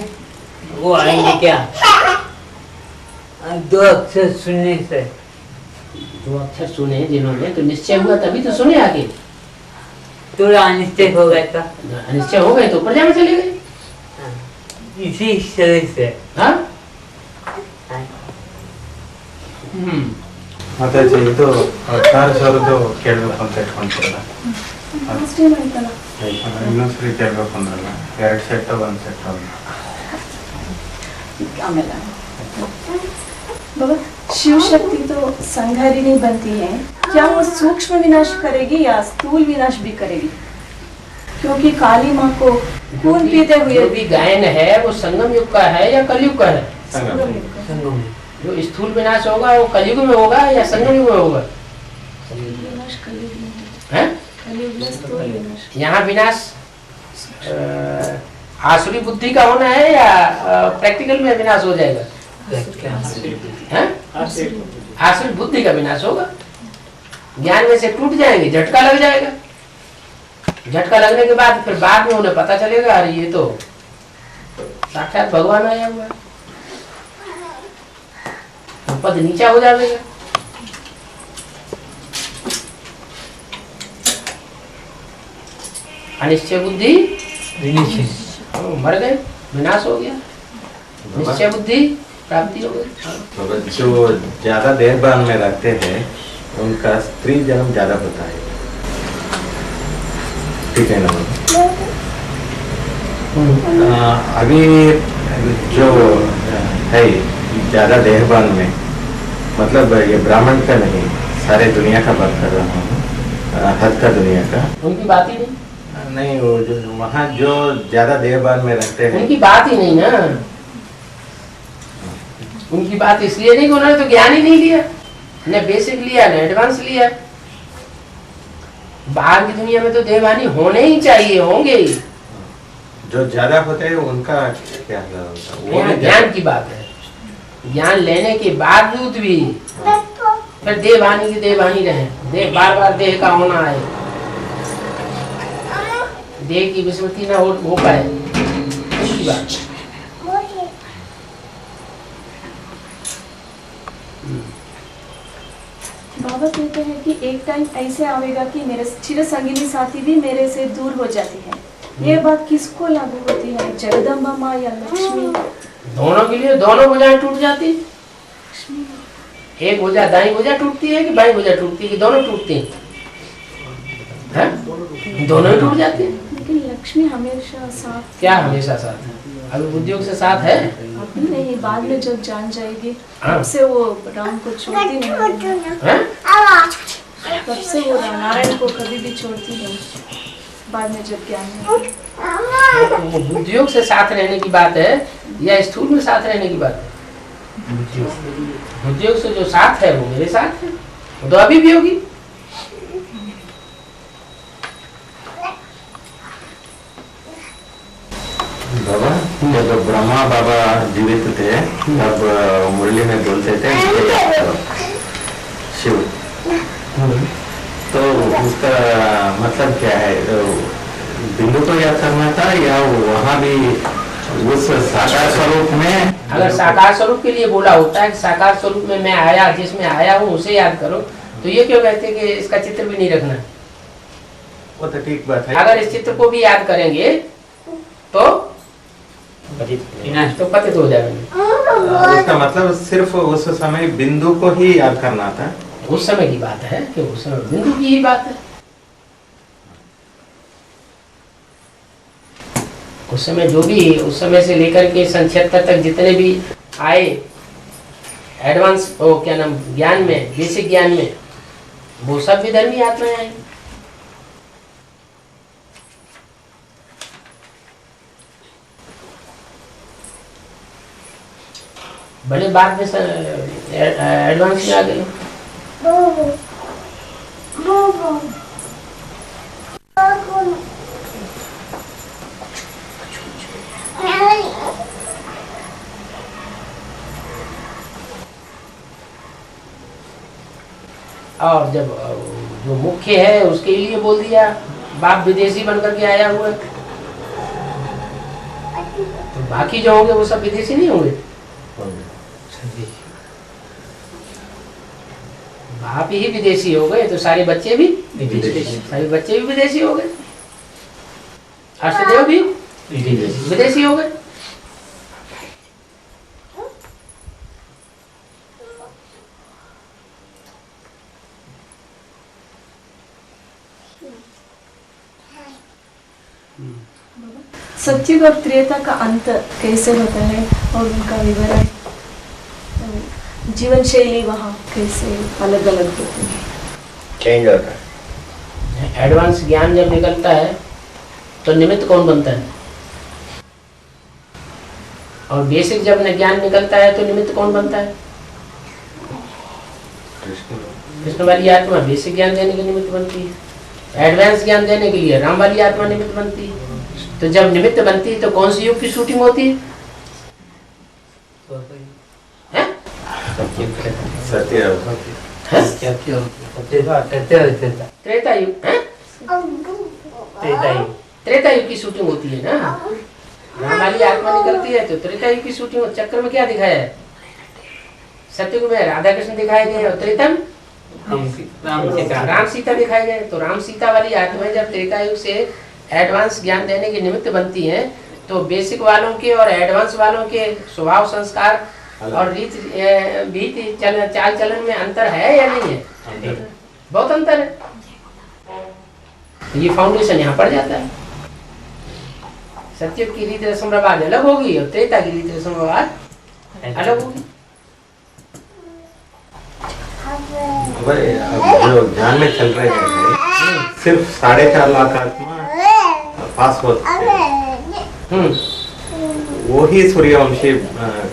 वो आएंगे क्या? 2 अक्षर सुनने से। 2 अक्षर सुने जिन्होंने तो निश्चय हुआ तभी तो सुने आगे। थोड़ा अनिश्चय हो गया था, अनिश्चय हो गए तो प्रजा में चले गए। इसी तरह से। हाँ? ಮಾತಾಜಿ ಇದು ಕಾರ್ ಸೋರದು ಕೇಳಬೇಕು ಅಂತ ಇಟ್ಕೊಂತಿರಲ್ಲ, ಇನ್ನೊಂದ್ಸರಿ ಕೇಳಬೇಕು ಅಂದ್ರಲ್ಲ, 2 ಸೆಟ್ 1 ಸೆಟ್ आमेला बाबा शिव शक्ति तो संहारिणी बनती है, क्या वो सूक्ष्म विनाश करेगी या स्थूल विनाश भी करेगी? क्योंकि काली माँ को खून पीते हुए जो भी गायन है वो संगम युग का है या कलयुग का है? संगम युग का। जो स्थूल विनाश होगा वो कलयुग में होगा या संगम युग में होगा? विनाश कलयुग में है? कलयुग में स्थूल विनाश। यहाँ विनाश आसुरी बुद्धि का होना है या प्रैक्टिकल में विनाश हो जाएगा? हैं? आसुरी बुद्धि का विनाश होगा। ज्ञान में से टूट जाएंगे, झटका लग जाएगा। झटका लगने के बाद फिर बाद में उन्हें पता चलेगा अरे ये तो साक्षात भगवान आया हुआ है, तो पद नीचा हो जाएगा। अनिश्चय बुद्धि मर गए, विनाश हो गया, निश्चय बुद्धि प्राप्ति हो गई। जो ज्यादा देहभान में रहते हैं उनका स्त्री जन्म ज्यादा होता है, ठीक है ना? अभी जो है ज्यादा देहभान में, मतलब ये ब्राह्मण का नहीं, सारे दुनिया का बात कर रहा हूँ, हद का दुनिया का। उनकी बात ही नहीं। नहीं, वो जो वहाँ जो ज्यादा देवबान में रहते हैं उनकी बात ही नहीं ना, उनकी बात इसलिए नहीं कि उन्होंने तो ज्ञान ही नहीं लिया, न बेसिक लिया न एडवांस लिया। बाहर की दुनिया में तो देवानी होने ही चाहिए, होंगे ही। जो ज्यादा होते हैं उनका क्या होता है? यहाँ ज्ञान की बात है, ज्ञान लेने के बावजूद भी फिर देवानी की देवानी रहे, देह बार बार देह का होना है, देह की विस्मृति न हो पाए, उसकी बात। बाबा कहते हैं कि एक टाइम ऐसे आएगा कि मेरे चिर संगिनी साथी भी मेरे से दूर हो जाती है। ये बात किसको लागू होती है, जगदम्बा माँ या लक्ष्मी? दोनों के लिए दोनों भुजाएं टूट जाती, एक भुजा दाई भुजा टूटती है कि बाई भुजा टूटती है कि दोनों टूटती हैं? दोनों ही टूट जाती है। लेकिन लक्ष्मी हमेशा साथ। क्या हमेशा साथ है? अभी उद्योग से साथ है, अभी नहीं, बाद में जब जान जाएगी हाँ। तब से वो राम को छोड़ती नहीं, तब से वो नारायण को कभी भी छोड़ती नहीं, बाद में जब ज्ञान वो बुद्धियोग से साथ रहने की बात है या स्थूल में साथ रहने की बात है? बुद्धियोग से जो साथ है वो मेरे साथ है, वो तो अभी भी होगी। बाबा, जब ब्रह्मा बाबा जीवित थे तब मुरली में बोलते थे शिव, तो उसका मतलब क्या है? बिंदु को याद करना था या वहाँ भी उस साकार स्वरूप में? अगर साकार स्वरूप के लिए बोला होता है कि साकार स्वरूप में मैं आया, जिसमें आया हूँ उसे याद करो, तो ये क्यों कहते कि इसका चित्र भी नहीं रखना? वो तो ठीक बात है। अगर इस चित्र को भी याद करेंगे तो पतित हो जाएंगे। उसका मतलब सिर्फ उस समय बिंदु को ही याद करना था। उस समय की बात है कि उस समय बिंदु की ही बात है। उस समय जो भी, उस समय से लेकर के सन 76 तक जितने भी आए एडवांस क्या नाम ज्ञान में, बेसिक ज्ञान में, वो सब भी धर्मी आत्माएं आई। बड़े बाद में एडवांस में आ गए। और जब जो मुख्य है उसके लिए बोल दिया बाप विदेशी बनकर के आया हुआ, तो बाकी जो होंगे वो सब विदेशी नहीं होंगे। बाप ही विदेशी हो गए तो सारे बच्चे भी विदेशी हो गए, अष्टदेव भी विदेशी हो गए। सत्युग और त्रेता का अंत कैसे होता है और उनका विवरण, जीवन शैली वहाँ कैसे अलग अलग होती है, चेंज होता है। एडवांस ज्ञान जब निकलता है तो निमित्त कौन बनता है? और बेसिक जब ज्ञान निकलता है तो निमित्त कौन बनता है? कृष्ण वाली आत्मा बेसिक ज्ञान देने के निमित्त बनती है, एडवांस ज्ञान देने के लिए राम वाली आत्मा निमित्त बनती है। तो जब निमित्त बनती है तो कौन सी युग की शूटिंग होती है? त्रेता युग। त्रेता युग की शूटिंग होती है ना, राम वाली आत्मा निकलती है तो त्रेता युग की शूटिंग। चक्र में क्या दिखाया है? सतयुग में राधा कृष्ण दिखाए गए और त्रेता में राम सीता दिखाए गए। तो राम सीता वाली आत्मा जब त्रेता युग से एडवांस ज्ञान देने के निमित्त बनती है तो बेसिक वालों के और एडवांस वालों के स्वभाव, संस्कार और रीति चाल चलन में अंतर है या नहीं है? बहुत अंतर है। ये फाउंडेशन यहाँ पड़ जाता है। सत्युग की रीति रस्म रिवाज अलग होगी और त्रेता की रीति रस्म रिवाज अलग होगी। जो ध्यान में चल रहे हैं सिर्फ 4.5 लाख आत्मा पास हो, वो ही सूर्यवंशी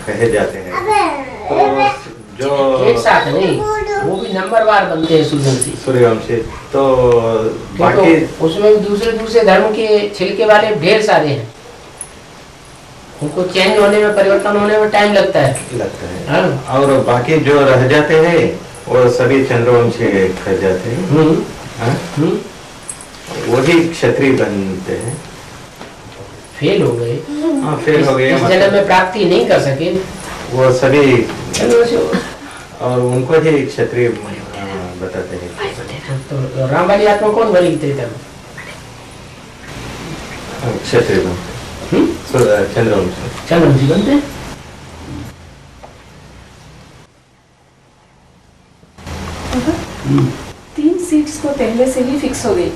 कहे जाते हैं। तो जो एक साथ नहीं, वो भी नंबरवार बनते हैं सूर्यवंशी। तो बाकी तो उसमें दूसरे धर्म के छिलके वाले ढेर सारे हैं, उनको चेंज होने में, परिवर्तन होने में टाइम लगता है। और बाकी जो रह जाते हैं वो सभी चंद्रवंशी रह जाते हैं। वही क्षत्रिय बनते हैं। फेल हो गए। हाँ, फेल हो गए, इस जन्म में प्राप्ति नहीं कर सके वो सभी, और उनको ही क्षत्रिय बताते हैं। तो राम वाली आत्मा कौन बनी त्रेता में? क्षत्रिय बनते, चंद्रवंशी बनते हैं। तीन सीट्स तो पहले से ही फिक्स हो गई।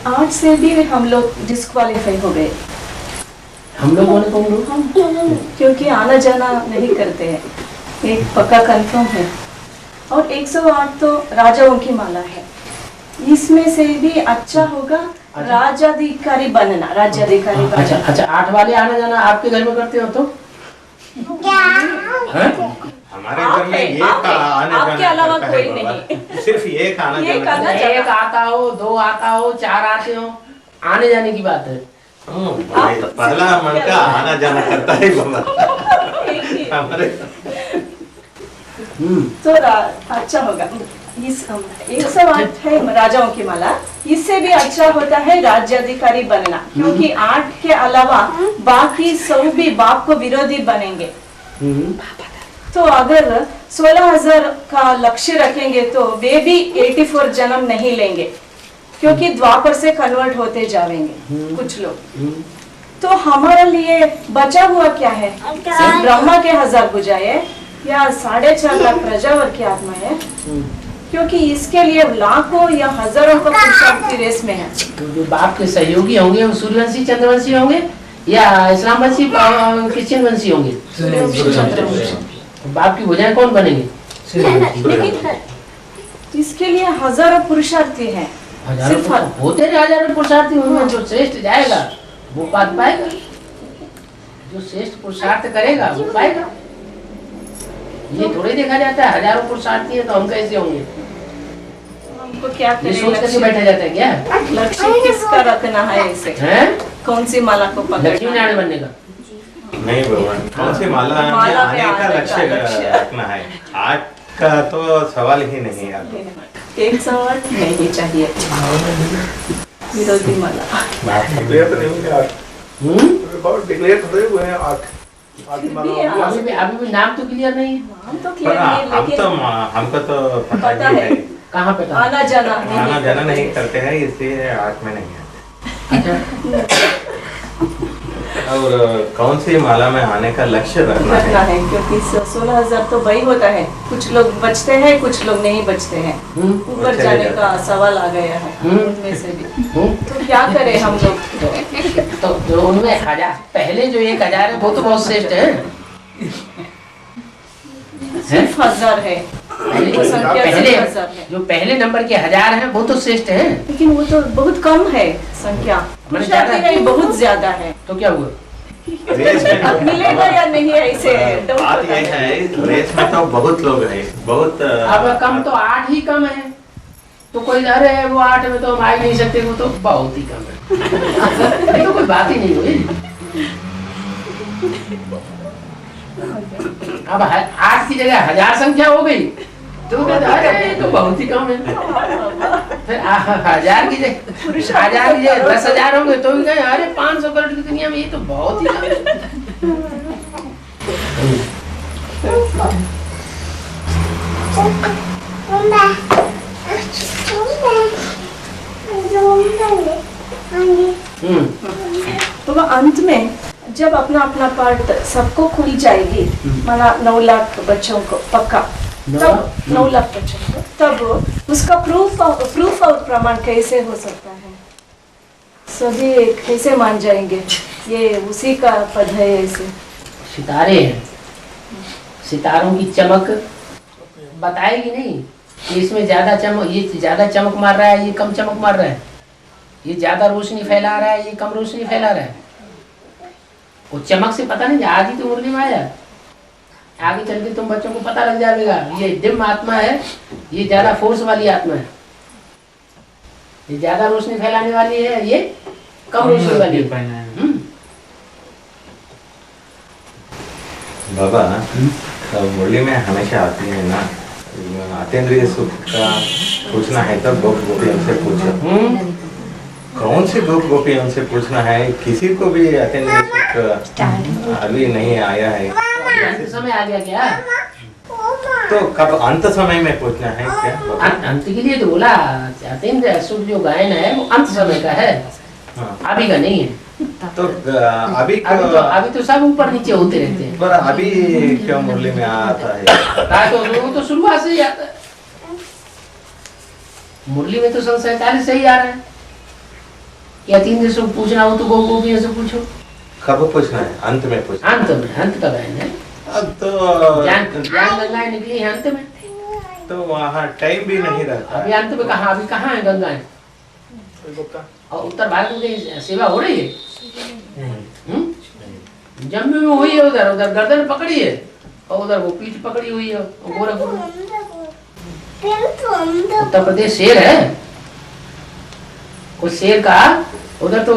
8 से भी हम लोग डिस्क्वालीफाई हो गए। हम लोगों ने क्योंकि आना जाना नहीं करते हैं, एक पक्का कंफर्म है। और 108 तो राजाओं की माला है, इसमें से भी अच्छा होगा राज्याधिकारी बनना। राज्याधिकारी बनना। अच्छा 8 वाले आना जाना आपके घर में करते हो तो? हमारे घर में एक आने आपके अलावा कोई नहीं, सिर्फ एक आना जाना। एक आता हो, 2 आता हो, 4 आते हो, आने जाने की बात है। पहला मन का आना जाना करता है हमारे। तो अच्छा होगा। इस 108 है राजाओं की माला, इससे भी अच्छा होता है राज्याधिकारी बनना, क्योंकि 8 के अलावा बाकी सब भी बाप को विरोधी बनेंगे। तो अगर 16,000 का लक्ष्य रखेंगे तो वे भी 84 जन्म नहीं लेंगे, क्योंकि द्वापर से कन्वर्ट होते जाएंगे कुछ लोग। तो हमारे लिए बचा हुआ क्या है? सिर्फ ब्रह्मा के 1000 बुझाए या 4.5 लाख प्रजावर की आत्मा है, क्योंकि इसके लिए लाखों या हजारों का पुरुषार्थ की रेस में है। तो जो बाप के सहयोगी होंगे वो सूर्यवंशी चंद्रवंशी होंगे या इस्लाम वंशी क्रिश्चियन वंशी होंगे? बाप की भुजाएं कौन बनेंगे? लेकिन इसके लिए हजारों पुरुषार्थी हैं। होते रहे हजारों पुरुषार्थी, उनमें जो श्रेष्ठ जाएगा वो पात पाएगा, जो श्रेष्ठ पुरुषार्थ करेगा वो पाएगा। ये थोड़े देखा जाता है हजारों पुरुषार्थी है तो हम कैसे होंगे? हमको क्या ये सोच करके बैठा जाता है क्या? लक्ष्य किसका रखना है? इसे कौन सी माला को पकड़ना? लक्ष्मी नारायण बनने का नहीं भगवान, कौन सी माला में आने का लक्ष्य रखना है? 8 का तो सवाल ही नहीं आता। 108 नहीं चाहिए विरोधी माला। डिक्लेयर तो नहीं हुए 8 बहुत डिक्लेयर तो हुए हैं 8 अभी भी नाम तो क्लियर नहीं है। नाम तो क्लियर नहीं, लेकिन हमको तो पता ही है कहाँ पे आना जाना नहीं करते हैं, इसलिए 8 में नहीं आते। और कौन सी माला में आने का लक्ष्य रखना है? क्योंकि 16,000 तो वही होता है, कुछ लोग बचते हैं कुछ लोग नहीं बचते हैं, ऊपर जाने का सवाल आ गया है उनमें से भी। तो क्या करें हम लोग? तो जो उनमें 1000 पहले जो 1000 है वो तो बहुत श्रेष्ठ है। सिर्फ 1000 है, जो पहले नंबर के 1000 है वो तो श्रेष्ठ है, लेकिन वो तो बहुत कम है संख्या, बहुत ज्यादा है। तो क्या हुआ? मिलेगा या नहीं ऐसे बात ये है, रेस में तो बहुत लोग हैं, बहुत। अब कम तो 8 ही कम है, तो कोई अरे वो 8 में तो हम आ ही नहीं सकते, वो तो बहुत ही कम है। तो कोई बात ही नहीं हुई। अब 8 की जगह 1000 संख्या हो गई तो अरे तो बहुत ही कम है। फिर 1000 की जगह 10,000 होंगे तो भी कहें अरे 500 करोड़ की दुनिया में ये तो बहुत ही कम है। तो अंत में जब अपना अपना पार्ट सबको खुल जाएगी, माना 9 लाख बच्चों को पक्का, तब 9 लाख बच्चों को, तब उसका प्रूफ और प्रमाण कैसे हो सकता है? सभी कैसे मान जाएंगे ये उसी का पद है? ऐसे सितारे हैं, सितारों की चमक बताएगी नहीं कि इसमें ज्यादा चमक, ये ज्यादा चमक मार रहा है, ये कम चमक मार रहा है। ये ज्यादा रोशनी फैला रहा है, ये कम रोशनी फैला रहा है। वो चमक से पता नहीं, आज ही तो मुरली में आया, आगे चल के तुम बच्चों को पता लग जाएगा। ये डिम आत्मा है, ये ज्यादा फोर्स वाली आत्मा है। ये ज्यादा रोशनी फैलाने वाली है, ये कम रोशनी वाली है। बाबा मुरली में हमेशा आती है ना, अतेंद्रिय सुख का पूछना है तो गोप गोपियों से पूछो। कौन से गोप गोपियों से पूछना है, किसी को भी अतेंद्रिय सुख अभी नहीं आया है। अंत समय आ गया क्या? तो कब अंत समय में पूछना है क्या? अंत के लिए तो बोला, अतेंद्रिय सुख जो गायन है वो अंत समय का है, अभी का नहीं है। तो अभी तो सब ऊपर नीचे होते रहते हैं। पर अभी क्यों मुरली में आता है? वो तो शुरुआत से ही आता है। मुरली में तो सन 47 से ही आ रहा है। या 3 दिन पूछना हो तो गोपियों से पूछो। कब पूछना है? अंत में पूछना। अंत में, अंत का गायन है। अब तो ज्ञान गंगाएं निकली है अंत में, तो वहाँ टाइम भी नहीं रहता। अभी अंत में कहाँ, अभी कहाँ है गंगाएं? और उत्तर भारत में सेवा हो रही है? जम्मू में हुई है, उधर उधर गर्दन पकड़ी है और उधर वो पीठ पकड़ी हुई है गोरखपुर। उत्तर प्रदेश शेर है, उस शेर का उधर तो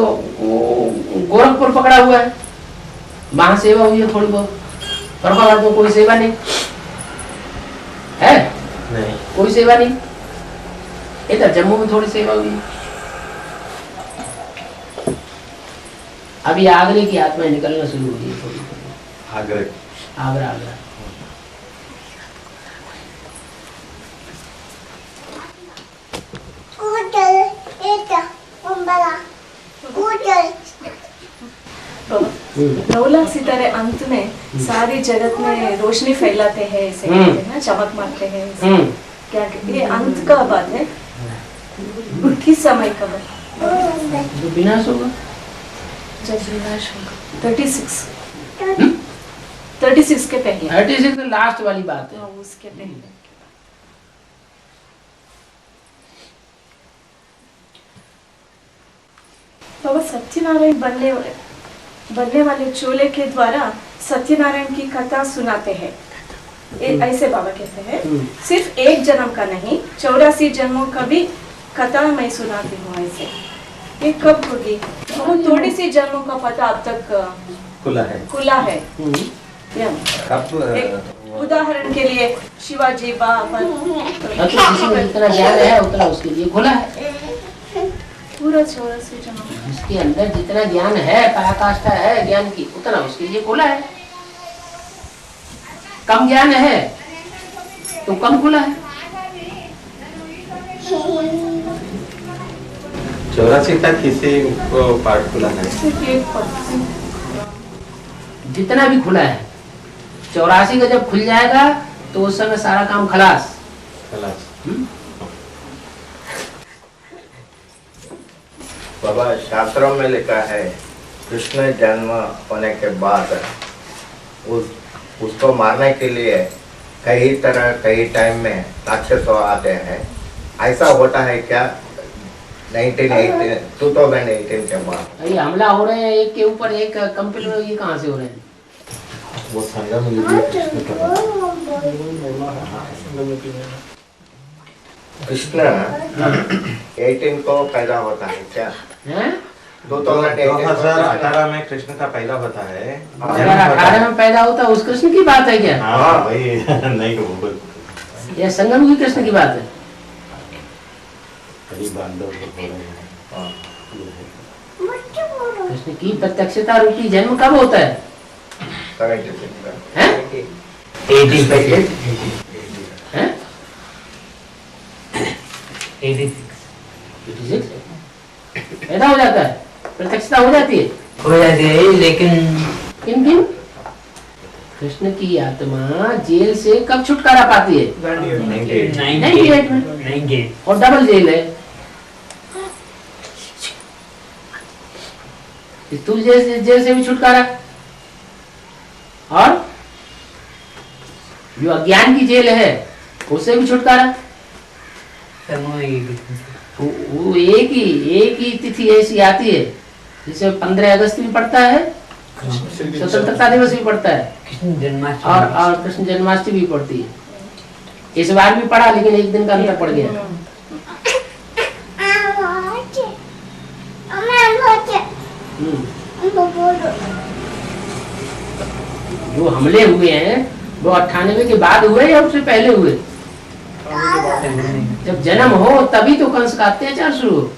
गोरखपुर पकड़ा हुआ है, वहां सेवा हुई है थोड़ी बहुत। फरुखाबाद में कोई सेवा नहीं है, नहीं कोई सेवा नहीं। इधर जम्मू में थोड़ी सेवा हुई। अभी आगरे की आत्माएं निकलना शुरू हुई है थोड़ी थोड़ी। आगरा आगरा आगरा नौला सितारे अंत में सारी जगत में रोशनी फैलाते हैं, ऐसे कहते हैं ना, चमक मारते हैं। क्या ये अंत का बात है? किस समय का बात? जो विनाश होगा, जब विनाश होगा 36 के पहले। 36 लास्ट वाली बात है। उसके पहले बाबा सत्यनारायण बनने वाले चोले के द्वारा सत्यनारायण की कथा सुनाते हैं, ऐसे बाबा कहते हैं। सिर्फ एक जन्म का नहीं, 84 जन्मों का भी कथा मैं सुनाती हूँ। ऐसे ये कब होगी? बहुत थोड़ी सी जन्मों का पता अब तक खुला है। उदाहरण के लिए शिवाजी जितना ज्ञान है उतना उसके लिए खुला है। पूरा 84 जन्म जिसके अंदर जितना ज्ञान है, पराकाष्ठा है ज्ञान की, उतना उसके लिए खुला है। कम ज्ञान है तो कम खुला है। 84 का किसी को पार्ट खुला है? जितना भी खुला है, 84 का जब खुल जाएगा तो उस समय सारा काम खलास। बाबा शास्त्रों में लिखा है, कृष्ण जन्म होने के बाद उसको मारने के लिए कई टाइम में राक्षस आते हैं। ऐसा होता है क्या 2018 के बाद? ये हमला हो रहे हैं एक के ऊपर एक कंपनी में, ये कहाँ से हो रहे हैं? वो संगम कृष्ण 18 को पैदा होता है क्या? 2018 में कृष्ण का पैदा होता है। 2018 में पैदा होता है, उस कृष्ण की बात है क्या? हाँ भाई नहीं, यह संगम की कृष्ण की बात है। कृष्ण की प्रत्यक्षता रूपी जन्म कब होता है? 86 पैदा हो जाता है, प्रत्यक्षता हो जाती है। लेकिन किन कृष्ण की आत्मा जेल से कब छुटकारा पाती है? 98 में। और डबल जेल है। तू जेल से भी छुटकारा, और जो अज्ञान की जेल है उससे भी छुटकारा। वो एक ही तिथि ऐसी आती है जिसे 15 अगस्त भी पड़ता है, स्वतंत्रता दिवस भी पड़ता है कृष्ण जन्माष्टमी और कृष्ण जन्माष्टमी भी पड़ती है। इस बार भी पड़ा लेकिन एक दिन का अंतर पड़ गया। जो हमले हुए हैं वो 98 के बाद हुए या उससे पहले हुए? जब जन्म हो तभी तो कंस का अत्याचार शुरू हो।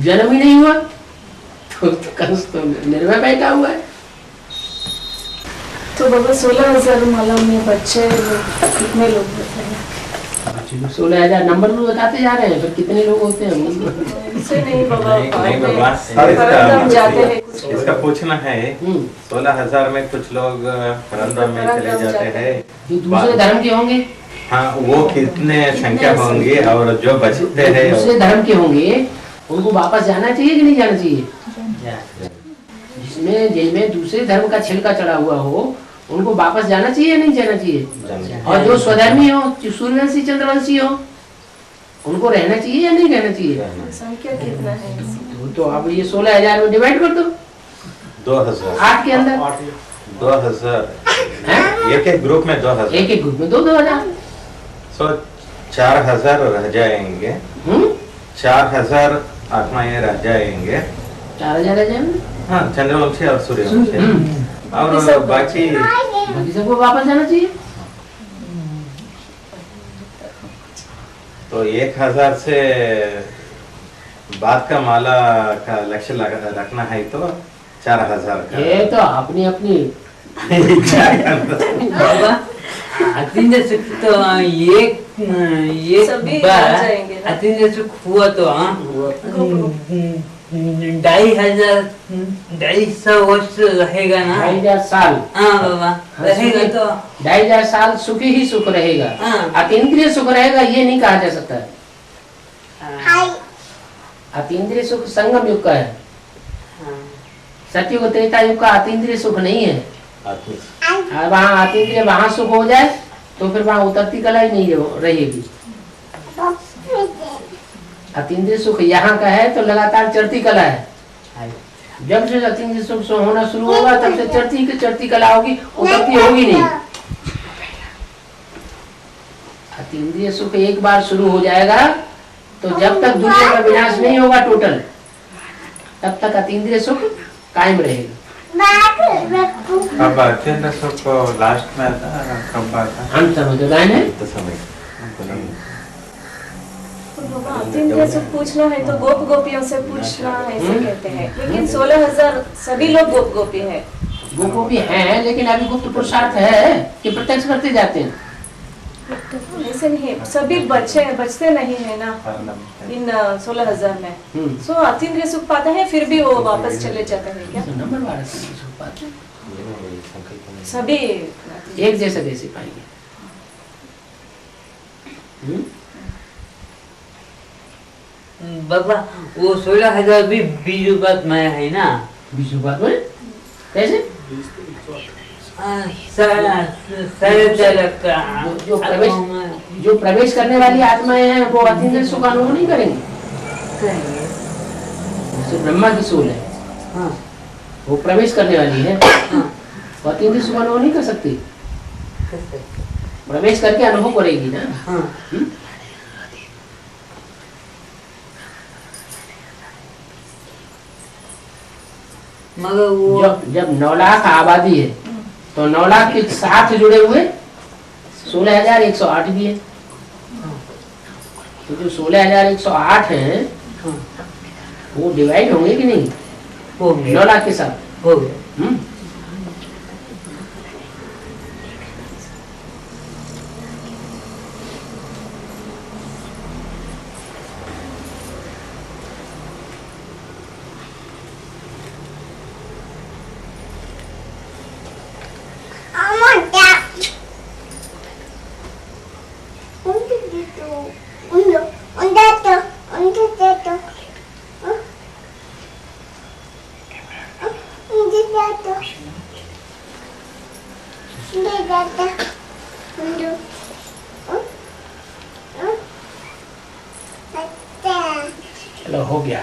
जन्म ही नहीं हुआ तो कंस तो निर्भय बैठा हुआ है। तो बाबा 16,000 माला में बच्चे कितने लोग होते हैं? 16,000 नंबर में बताते जा रहे हैं, फिर कितने लोग होते हैं? ऐसे नहीं बाबा, नहीं बाबा, परंदम जाते हैं कुछ लोग। इसका पूछना है 16,000 में कुछ लोग परंदम में चले जाते हैं, जो दूसरे धर्म के होंगे, हाँ वो कितने संख्या होंगे और जो बचते हैं दूसरे धर्म के होंगे उनको वापस जाना चाहिए कि नहीं जाना चाहिए? जिनमें दूसरे धर्म का छिलका चढ़ा हुआ हो उनको वापस जाना चाहिए या नहीं जाना चाहिए? और जो स्वधर्मी हो, सूर्यवंशी चंद्रवंशी हो, उनको रहना चाहिए या नहीं रहना चाहिए? संख्या कितना है? तो अब ये 16,000 में डिवाइड कर दो 2,000 8 के अंदर 2,000 एक ग्रुप में 2,000 एक ग्रुप में 2,000 सो 4,000 रह जाएंगे। 4,000 आत्माएं रह जाएंगे। 4,000 रह जाएंगे। हाँ, चंद्रवंशी और सूर्यवंशी और बाकी सबको वापस जाना चाहिए। तो 1,000 से बाद का माला का लक्ष्य रखना है तो 4,000 का। ये तो अपनी बाबा अतिंद्र सुख तो एक बार अतिंद्र सुख हुआ तो 2,500 वर्ष रहेगा ना? 2,500 साल। हाँ बाबा रहेगा तो 2,500 साल सुख ही सुख रहेगा। अतीन्द्रिय सुख रहेगा ये नहीं कहा जा सकता है। अतीन्द्रिय सुख संगम युग का है। सतयुग त्रेता युग का अतीन्द्रिय सुख नहीं है। वहाँ अतीन्द्रिय वहाँ सुख हो जाए तो फिर वहाँ उतरती कला ही नहीं रहेगी। अतीन्द्रिय सुख यहाँ का है तो लगातार चढ़ती कला है। जब से अतीन्द्रिय सुख होना शुरू होगा तब से चढ़ती कला होगी, उतरती होगी नहीं। अतीन्द्रिय सुख एक बार शुरू हो जाएगा तो जब तक दुनिया का विनाश नहीं होगा टोटल, तब तक अतीन्द्रिय सुख कायम रहेगा। अब अत्यंत सुख लास्ट में आता कब आता? हम समझ रहे हैं तो समय अतीन्द्रिय सुख पूछना है तो गोप गोपियों से पूछना ऐसे कहते हैं, लेकिन 16,000 सभी लोग गोप गोपी है। गोपी हैं लेकिन अभी गुप्त पुरुषार्थ है कि प्रत्यक्ष करते जाते हैं। ऐसे नहीं, सभी बचते नहीं है ना इन 16,000 में। सो अतीन्द्रिय सुख पाते हैं फिर भी वो वापस चले जाते हैं क्या? नंबर 12 सुख पाते हैं। सभी एक जैसे कैसे पाएंगे? बाबा वो 16,000 भी बीजू बात माया है ना? बीजू बात में कैसे? जो प्रवेश करने वाली आत्माएं हैं वो अतीन्द्रिय सुख अनुभव नहीं करेंगे। जैसे ब्रह्मा की सोल है, हाँ। वो प्रवेश करने वाली है, वो अतीन्द्रिय सुख अनुभव नहीं कर सकती। प्रवेश करके अनुभव करेगी ना। हाँ। मगर वो जब 9 लाख आबादी है तो 9 लाख के साथ जुड़े हुए 16,108 भी है। तो जो 16,108 है वो डिवाइड होंगे कि नहीं? हो गए 9 लाख के साथ हो गए। चलो हो गया।